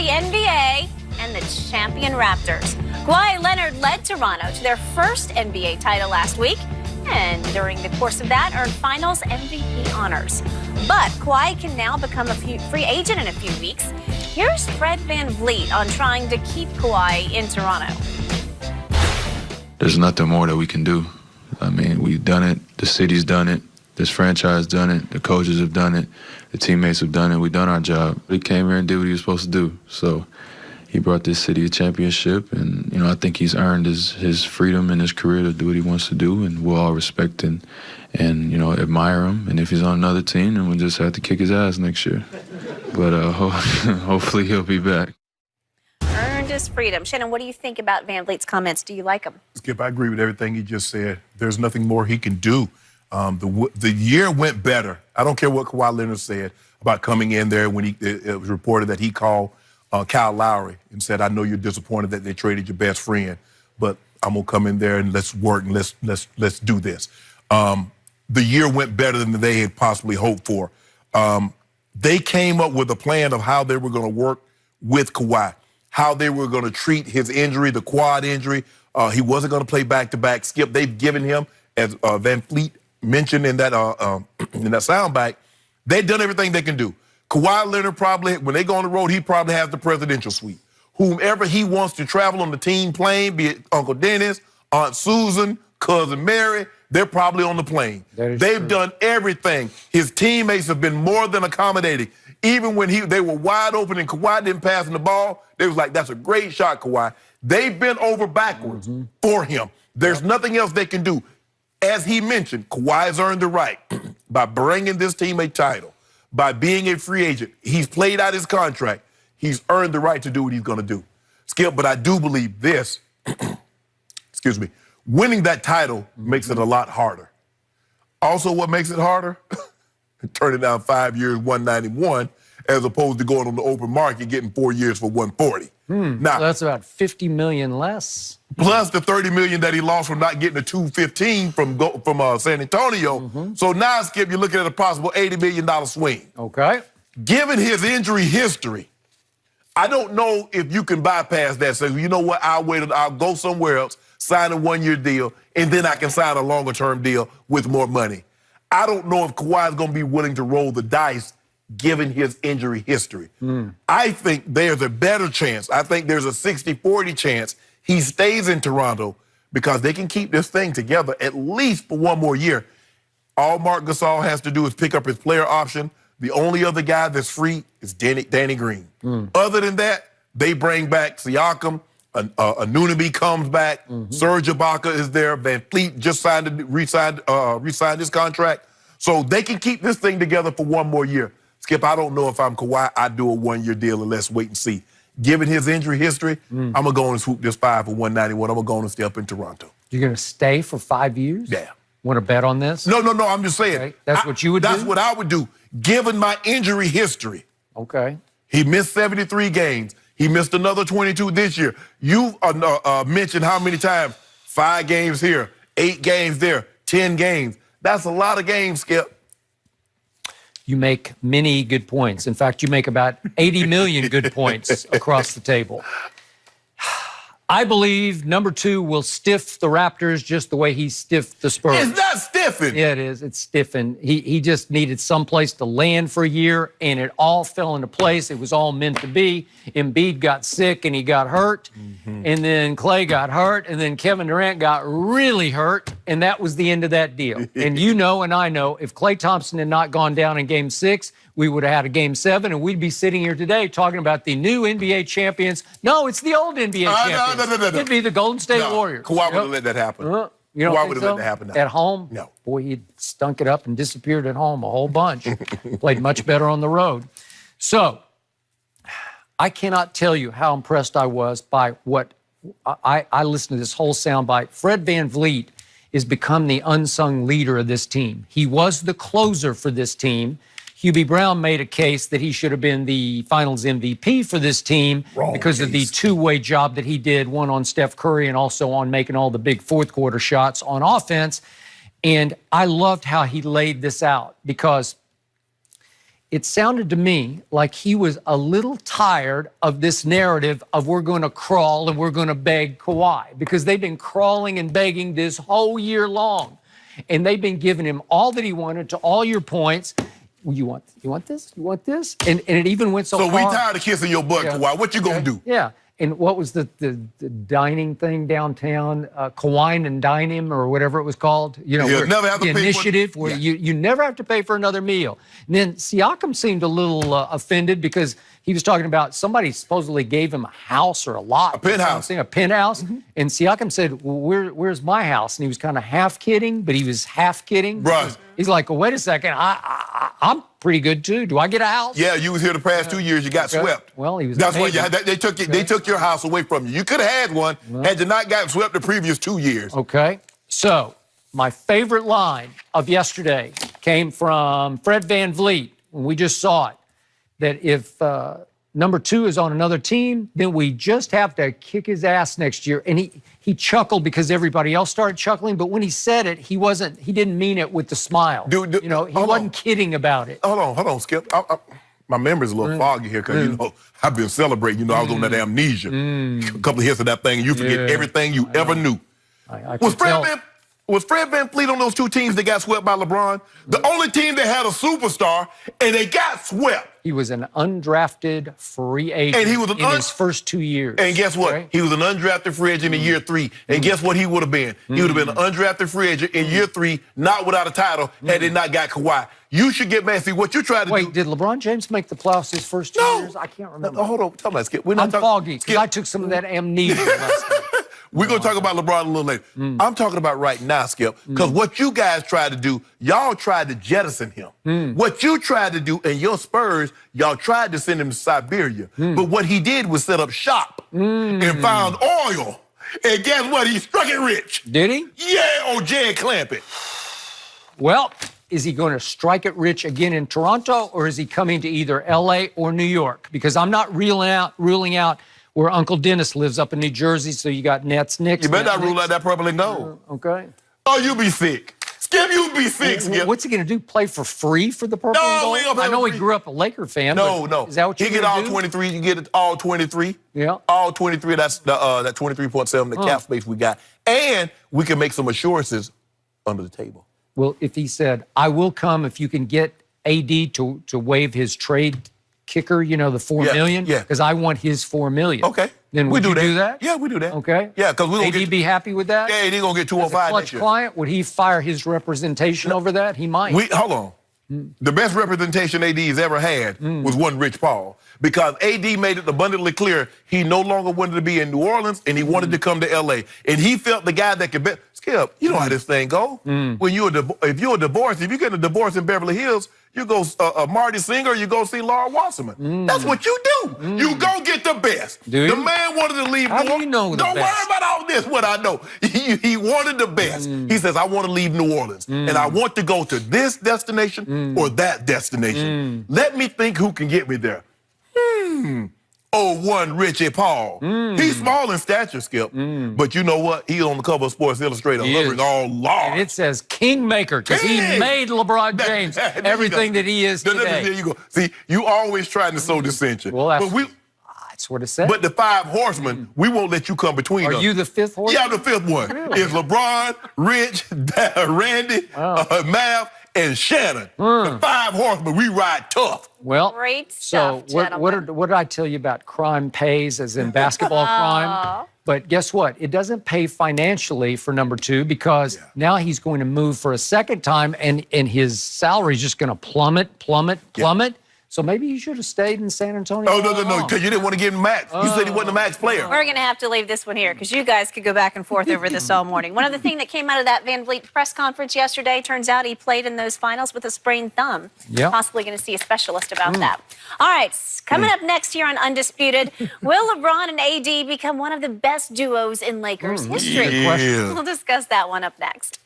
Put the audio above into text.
the NBA and the champion Raptors. Kawhi Leonard led Toronto to their first NBA title last week, and during the course of that earned Finals MVP honors. But Kawhi can now become a free agent in a few weeks. Here's Fred VanVleet on trying to keep Kawhi in Toronto. There's nothing more that we can do. I mean, we've done it. The city's done it. This franchise done it. The coaches have done it. The teammates have done it. We've done our job. He came here and did what he was supposed to do. So he brought this city a championship, and I think he's earned his freedom in his career to do what he wants to do, and we'll all respect and admire him. And if he's on another team, then we'll just have to kick his ass next year. But hopefully he'll be back. Earned his freedom. Shannon, what do you think about VanVleet's comments? Do you like him? Skip, I agree with everything he just said. There's nothing more he can do. The year went better. I don't care what Kawhi Leonard said about coming in there when it was reported that he called Kyle Lowry and said, "I know you're disappointed that they traded your best friend, but I'm gonna come in there and let's work and let's do this." The year went better than they had possibly hoped for. They came up with a plan of how they were going to work with Kawhi, how they were going to treat his injury, the quad injury. He wasn't going to play back-to-back. Skip, they've given him, as VanVleet mentioned in that soundbite, they've done everything they can do. Kawhi Leonard probably, when they go on the road, he probably has the presidential suite. Whomever he wants to travel on the team plane, be it Uncle Dennis, Aunt Susan, Cousin Mary, they're probably on the plane. They've done everything. His teammates have been more than accommodating. Even when they were wide open and Kawhi didn't pass him the ball, they was like, "That's a great shot, Kawhi." They've been over backwards for him. There's nothing else they can do. As he mentioned, Kawhi's earned the right by bringing this team a title, by being a free agent. He's played out his contract. He's earned the right to do what he's going to do. Skip, but I do believe this, excuse me, winning that title makes it a lot harder. Also, what makes it harder? Turning down 5 years, 191, as opposed to going on the open market, getting 4 years for 140. Now, so that's about $50 million less. Plus the $30 million that he lost from not getting the 215 from San Antonio. So now, Skip, you're looking at a possible $80 million swing. Okay. Given his injury history, I don't know if you can bypass that. Say, you know what, I'll wait, I'll go somewhere else, sign a one-year deal, and then I can sign a longer-term deal with more money. I don't know if Kawhi is going to be willing to roll the dice given his injury history. I think there's a better chance. I think there's a 60-40 chance he stays in Toronto because they can keep this thing together at least for one more year. All Marc Gasol has to do is pick up his player option. The only other guy that's free is Danny Green. Other than that, they bring back Siakam. Anunoby comes back. Serge Ibaka is there. VanVleet just re-signed his contract. So they can keep this thing together for one more year. Skip, I don't know if I'm Kawhi, I'd do a one-year deal and let's wait and see. Given his injury history, I'm going to go and swoop this 5 for 191. I'm going to go and stay up in Toronto. You're going to stay for 5 years? Yeah. Want to bet on this? No, I'm just saying. Okay. That's what you would do? That's what I would do, given my injury history. Okay. He missed 73 games. He missed another 22 this year. You mentioned how many times? 5 games here, 8 games there, 10 games. That's a lot of games, Skip. You make many good points. In fact, you make about 80 million good points across the table. I believe number 2 will stiff the Raptors just the way he stiffed the Spurs. It's not stiffing. Yeah, it is. It's stiffing. He just needed someplace to land for a year, and it all fell into place. It was all meant to be. Embiid got sick, and he got hurt. And then Clay got hurt, and then Kevin Durant got really hurt, and that was the end of that deal. And you know and I know, if Klay Thompson had not gone down in Game 6, we would have had a Game 7, and we'd be sitting here today talking about the new NBA champions. No, it's the old NBA champions. No. It'd be the Golden State Warriors. Kawhi wouldn't let that happen. You don't Kawhi think wouldn't so? let that happen now. At home? No. Boy, he stunk it up and disappeared at home a whole bunch. Played much better on the road. So, I cannot tell you how impressed I was by what I listened to this whole soundbite. Fred VanVleet has become the unsung leader of this team. He was the closer for this team. Hubie Brown made a case that he should have been the Finals MVP for this team because of the two-way job that he did, one on Steph Curry and also on making all the big fourth-quarter shots on offense. And I loved how he laid this out because it sounded to me like he was a little tired of this narrative of we're going to crawl and we're going to beg Kawhi, because they've been crawling and begging this whole year long. And they've been giving him all that he wanted, to all your points. You want this? You want this? And it even went so far. So we tired of kissing your butt, Kawhi. What you gonna do? Yeah. And what was the dining thing downtown? Kawhi and Dine Him, or whatever it was called. You know, never have to the pay initiative where you never have to pay for another meal. And then Siakam seemed a little offended because he was talking about somebody supposedly gave him a house or a lot. A penthouse. A penthouse. And Siakam said, well, where's my house? And he was kind of half kidding, but he was half kidding. Right. He's like, well, wait a second. I'm pretty good too. Do I get a house? Yeah, you was here the past 2 years. You got swept. Well, he was. That's why they took your house away from you. You could have had one had you not gotten swept the previous 2 years. Okay. So my favorite line of yesterday came from Fred VanVleet when we just saw it. That if number 2 is on another team, then we just have to kick his ass next year. And he chuckled because everybody else started chuckling. But when he said it, he didn't mean it with the smile. Dude, he wasn't kidding about it. Hold on, Skip. My memory's a little foggy here because, I've been celebrating. I was on that amnesia. A couple of hits of that thing, and you forget everything you ever knew. Was Fred VanVleet on those 2 teams that got swept by LeBron? The only team that had a superstar, and they got swept. He was an undrafted free agent and he was in his first 2 years. And guess what? Right? He was an undrafted free agent in year 3. And guess what he would have been? He would have been an undrafted free agent in year 3, not without a title, had they not got Kawhi. You should get mad. See, what you tried to do. Wait, did LeBron James make the playoffs his first 2 years? I can't remember. No, hold on. Tell me that, Skip. I'm foggy because I took some of that amnesia last night. We're going to talk about LeBron a little later. I'm talking about right now, Skip, because what you guys tried to do, y'all tried to jettison him. What you tried to do in your Spurs, y'all tried to send him to Siberia. But what he did was set up shop and found oil. And guess what? He struck it rich. Did he? Yeah, on Jay Clampett. Well, is he going to strike it rich again in Toronto, or is he coming to either L.A. or New York? Because I'm not ruling out where Uncle Dennis lives up in New Jersey, so you got Nets, Knicks. You better not rule out that purple and gold. Okay. Oh, you be sick. Skip, you be sick, Skip. What's he going to do, play for free for the purple and gold? I know he grew up a Laker fan. No. Is that what you're going to do? He get all 23. You get all 23. Yeah. All 23, that's that 23.7, the cap space we got. And we can make some assurances under the table. Well, if he said, I will come if you can get AD to waive his trade kicker, the $4 million, because I want his $4 million. Okay. Then would you do that? Yeah, we do that. Okay. Yeah, because we're going to be happy with that? Yeah, he's going to get 205 clutch next year. client, would he fire his representation over that? He might. Hold on. The best representation AD's ever had was one Rich Paul, because AD made it abundantly clear he no longer wanted to be in New Orleans and he wanted to come to LA. And he felt the guy that could bet. Skip, you know how this thing go. When if you get a divorce in Beverly Hills, you go Marty Singer, you go see Laura Wasserman. That's what you do. You go get the best. The man wanted to leave New Orleans. How do you know the Don't best? worry about all this, what I know. He wanted the best. He says, I want to leave New Orleans, and I want to go to this destination or that destination. Let me think who can get me there. Oh, one Richie Paul. He's small in stature, Skip. But you know what? He's on the cover of Sports Illustrated, hovering all large. And it says Kingmaker, because he made LeBron James everything that he is today. There you go. See, you always trying to sow dissension. Well, that's what it said. But the 5 horsemen, we won't let you come between us. Are you the 5th horseman? Yeah, I'm the 5th one. Really? It's LeBron, Rich, Randy, Mav, and Shannon. The 5 horsemen, we ride tough. Well, great stuff, what did I tell you about crime pays, as in basketball crime? But guess what? It doesn't pay financially for number 2, because now he's going to move for a second time, and his salary is just going to plummet. So maybe he should have stayed in San Antonio. Oh, no, because you didn't want to give him max. You said he wasn't a max player. We're going to have to leave this one here because you guys could go back and forth over this all morning. One other thing that came out of that VanVleet press conference yesterday, turns out he played in those finals with a sprained thumb. Yeah. Possibly going to see a specialist about that. All right, coming up next here on Undisputed, will LeBron and AD become one of the best duos in Lakers history? Yeah. We'll discuss that one up next.